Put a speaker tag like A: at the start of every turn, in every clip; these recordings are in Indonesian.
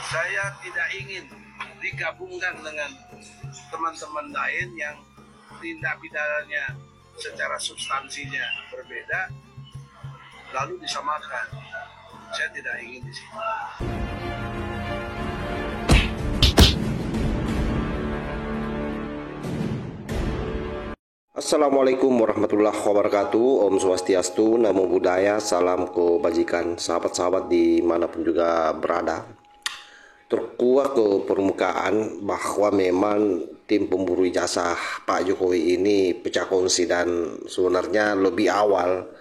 A: Saya tidak ingin digabungkan dengan teman-teman lain yang tindak pidananya secara substansinya berbeda lalu disamakan. Saya tidak ingin di sini.
B: Assalamualaikum warahmatullahi wabarakatuh. Om Swastiastu, Namo Buddhaya, salam kebajikan sahabat-sahabat dimanapun juga berada. Terkuak ke permukaan bahwa memang tim pemburu ijazah Pak Jokowi ini pecah kongsi, dan sebenarnya lebih awal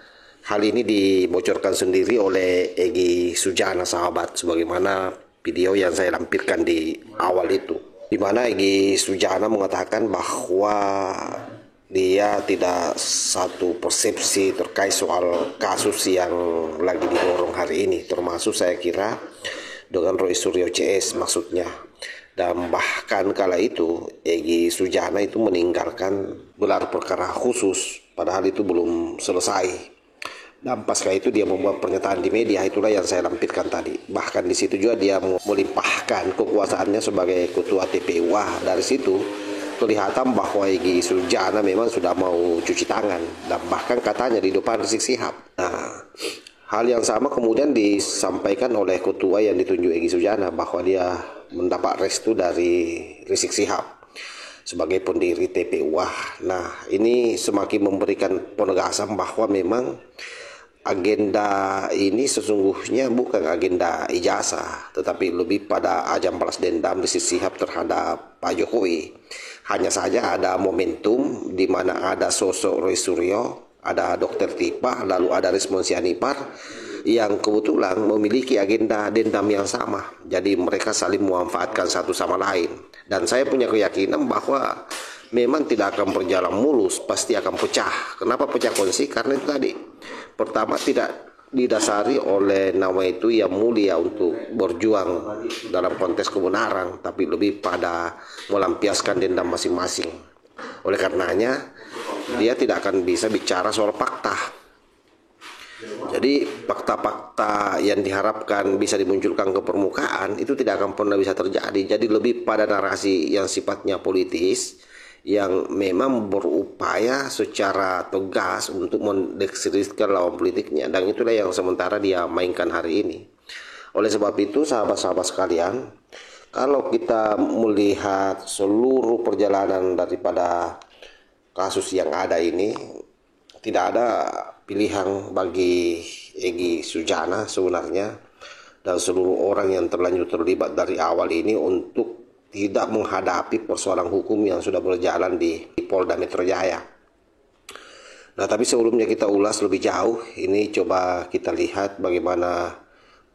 B: hal ini dibocorkan sendiri oleh Egy Sujana, sahabat, sebagaimana video yang saya lampirkan di awal itu, di mana Egy Sujana mengatakan bahwa dia tidak satu persepsi terkait soal kasus yang lagi didorong hari ini, termasuk saya kira dengan Roy Suryo CS maksudnya. Dan bahkan kala itu Egy Sujana itu meninggalkan gelar perkara khusus, padahal itu belum selesai. Dan pasca itu dia membuat pernyataan di media, itulah yang saya lampirkan tadi. Bahkan di situ juga dia melimpahkan kekuasaannya sebagai ketua TPU. Wah, dari situ kelihatan bahwa Egy Sujana memang sudah mau cuci tangan, dan bahkan katanya di depan Rizik Syihab. Nah, hal yang sama kemudian disampaikan oleh ketua yang ditunjuk Egy Sujana, bahwa dia mendapat restu dari Rizik Syihab sebagai pendiri TPU. Nah, ini semakin memberikan penegasan bahwa memang agenda ini sesungguhnya bukan agenda ijazah, tetapi lebih pada ajang balas dendam Rizik Syihab terhadap Pak Jokowi. Hanya saja ada momentum di mana ada sosok Roy Suryo, ada Dr. Tipa, lalu ada Rismon Sianipar yang kebetulan memiliki agenda dendam yang sama. Jadi mereka saling memanfaatkan satu sama lain. Dan saya punya keyakinan bahwa memang tidak akan berjalan mulus, pasti akan pecah. Kenapa pecah kongsi? Karena itu tadi, pertama tidak didasari oleh nama itu yang mulia untuk berjuang dalam konteks kebenaran, tapi lebih pada melampiaskan dendam masing-masing. Oleh karenanya dia tidak akan bisa bicara soal fakta. Jadi fakta-fakta yang diharapkan bisa dimunculkan ke permukaan itu tidak akan pernah bisa terjadi. Jadi lebih pada narasi yang sifatnya politis, yang memang berupaya secara tegas untuk mendiskreditkan lawan politiknya, dan itulah yang sementara dia mainkan hari ini. Oleh sebab itu, sahabat-sahabat sekalian, kalau kita melihat seluruh perjalanan daripada kasus yang ada ini, tidak ada pilihan bagi Egy Sujana sebenarnya dan seluruh orang yang terlanjur terlibat dari awal ini untuk tidak menghadapi persoalan hukum yang sudah berjalan di Polda Metro Jaya. Nah, tapi sebelumnya kita ulas lebih jauh, ini coba kita lihat bagaimana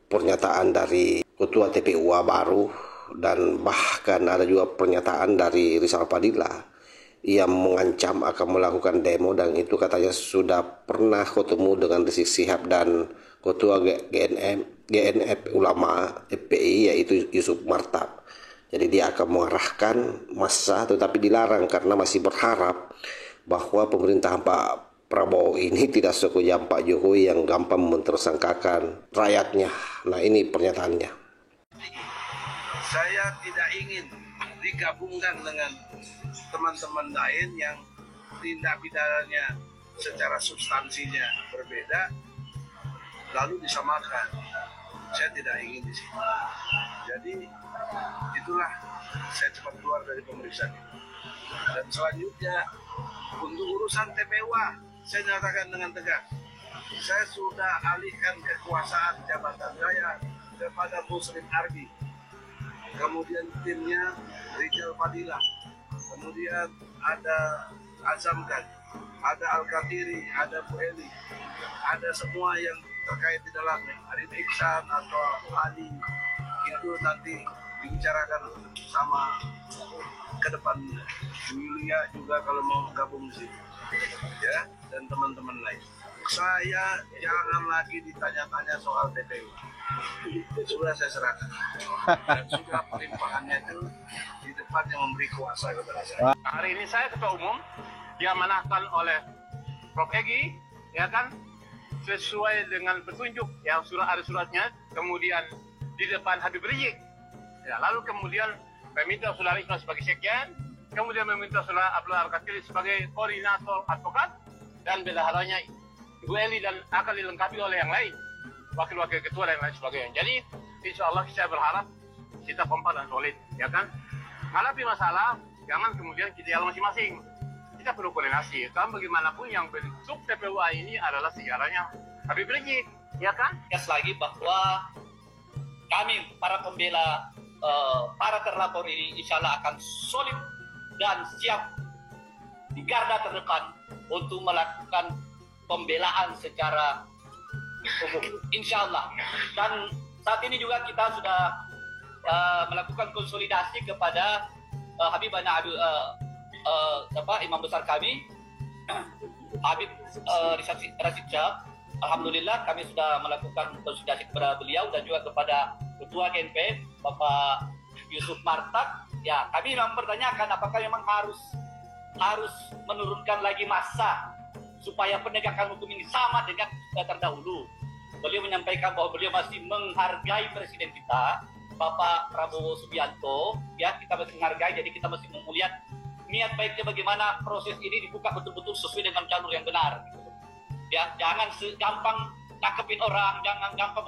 B: pernyataan dari Ketua TPU baru, dan bahkan ada juga pernyataan dari Rizal Padilla yang mengancam akan melakukan demo, dan itu katanya sudah pernah ketemu dengan Rizik Syihab dan Ketua GNF Ulama FPI yaitu Yusuf Martab. Jadi dia akan mengarahkan massa, tetapi dilarang karena masih berharap bahwa pemerintahan Pak Prabowo ini tidak sekejam Pak Jokowi yang gampang mentersangkakan rakyatnya. Nah, ini pernyataannya.
A: Saya tidak ingin digabungkan dengan teman-teman lain yang tindak pidananya secara substansinya berbeda lalu disamakan. Saya tidak ingin di sini. Jadi itulah saya cepat keluar dari pemeriksaan itu. Dan selanjutnya untuk urusan TPU, saya nyatakan dengan tegas, saya sudah alihkan kekuasaan jabatan saya kepada Muslim Arbi, kemudian timnya Rizal Padilla, kemudian ada Azamkan, ada Al-Katiri, ada Bu Eli, ada semua yang terkait di dalamnya, Arif Iksan atau Ali, itu nanti dibicarakan sama ke depan. Yulia juga kalau mau gabung di situ, ya, dan teman-teman lain. Saya jangan lagi ditanya-tanya soal TPU. Sudah saya serahkan, dan sudah pelimpahannya itu di depan yang memberi kuasa kepada saya.
C: Hari ini saya ketua umum diamanahkan oleh Prof. Egy, ya kan, sesuai dengan petunjuk yang ada suratnya, kemudian di depan Habib Rizik Ya, lalu kemudian meminta Saudara Ismail sebagai sekjen, kemudian meminta Saudara Abdullah Al-Katili sebagai koordinator advokat, dan bendaharanya Ibu Eli dan akan dilengkapi oleh yang lain, wakil-wakil ketua dan lain sebagainya. Jadi insya Allah saya berharap kita kompak dan solid, ya kan? Hadapi masalah, jangan kemudian kita jalan masing-masing. Kita perlu koordinasi. Karena bagaimanapun yang bentuk TPUA ini adalah sejarahnya Habib Rizik, ya kan?
D: Lagi bahwa kami para pembela para terlapor ini insya Allah akan solid dan siap di garda terdepan untuk melakukan pembelaan secara umum, insya Allah. Dan saat ini juga kita sudah melakukan konsolidasi kepada Habib Imam besar kami, Habib Rashid Syihab. Alhamdulillah kami sudah melakukan konsolidasi kepada beliau dan juga kepada Ketua GNPF Bapak Yusuf Martak. Ya, kami memang mempertanyakan apakah memang harus menurunkan lagi massa supaya penegakan hukum ini sama dengan terdahulu. Beliau menyampaikan bahwa beliau masih menghargai presiden kita, Bapak Prabowo Subianto. Ya, kita masih menghargai, jadi kita masih melihat niat baiknya bagaimana proses ini dibuka betul-betul sesuai dengan jalur yang benar. Ya, jangan gampang tangkepin orang, jangan gampang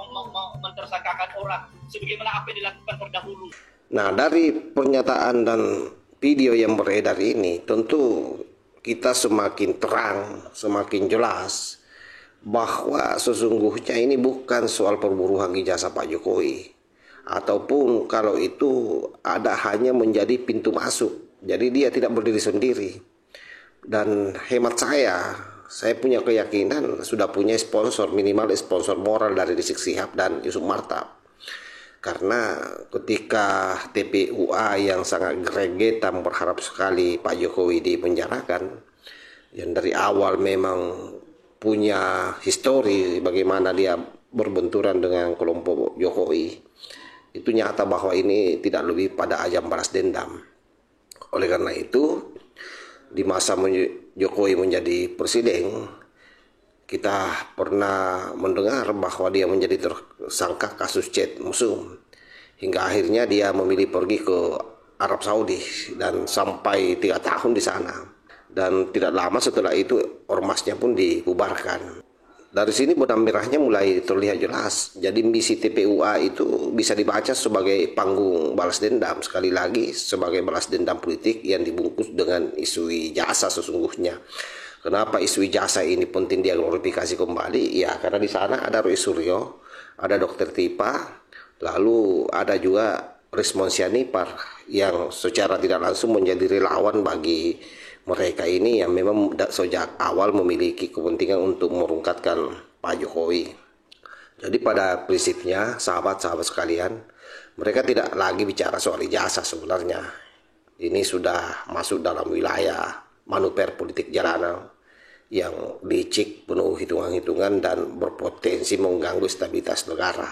D: mentersangkakan orang sebagaimana apa yang dilakukan terdahulu.
B: Nah, dari pernyataan dan video yang beredar ini tentu kita semakin terang, semakin jelas bahwa sesungguhnya ini bukan soal perburuan ijazah Pak Jokowi, ataupun kalau itu ada hanya menjadi pintu masuk. Jadi dia tidak berdiri sendiri. Dan hemat saya punya keyakinan sudah punya sponsor, minimal sponsor moral dari Rizik Syihab dan Yusuf Martak. Karena ketika TPUA yang sangat gregetan berharap sekali Pak Jokowi dipenjarakan, yang dari awal memang punya histori bagaimana dia berbenturan dengan kelompok Jokowi, itu nyata bahwa ini tidak lebih pada ajang balas dendam. Oleh karena itu, di masa Jokowi menjadi presiden, kita pernah mendengar bahwa dia menjadi tersangka kasus chat musuh, hingga akhirnya dia memilih pergi ke Arab Saudi dan sampai 3 tahun di sana. Dan tidak lama setelah itu ormasnya pun dibubarkan. Dari sini benang merahnya mulai terlihat jelas. Jadi misi TPUA itu bisa dibaca sebagai panggung balas dendam, sekali lagi sebagai balas dendam politik yang dibungkus dengan isu ijazah sesungguhnya. Kenapa isu ijazah ini penting dia glorifikasi kembali? Ya karena di sana ada Roy Suryo, ada Dr. Tipa, lalu ada juga Rismon Sianipar yang secara tidak langsung menjadi relawan bagi mereka ini yang memang sejak awal memiliki kepentingan untuk merungkatkan Pak Jokowi. Jadi pada prinsipnya sahabat-sahabat sekalian, mereka tidak lagi bicara soal ijazah sebenarnya. Ini sudah masuk dalam wilayah manuver politik jalanan yang licik, penuh hitungan-hitungan dan berpotensi mengganggu stabilitas negara.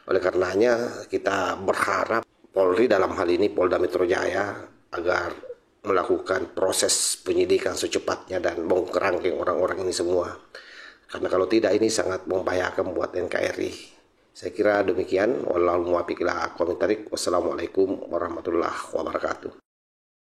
B: Oleh karenanya kita berharap Polri dalam hal ini Polda Metro Jaya agar melakukan proses penyidikan secepatnya dan mengkerangkeng orang-orang ini semua. Karena kalau tidak ini sangat membahayakan buat NKRI. Saya kira demikian. Wallahul muwaffiq ila aqwamit thoriq. Wassalamualaikum warahmatullahi wabarakatuh.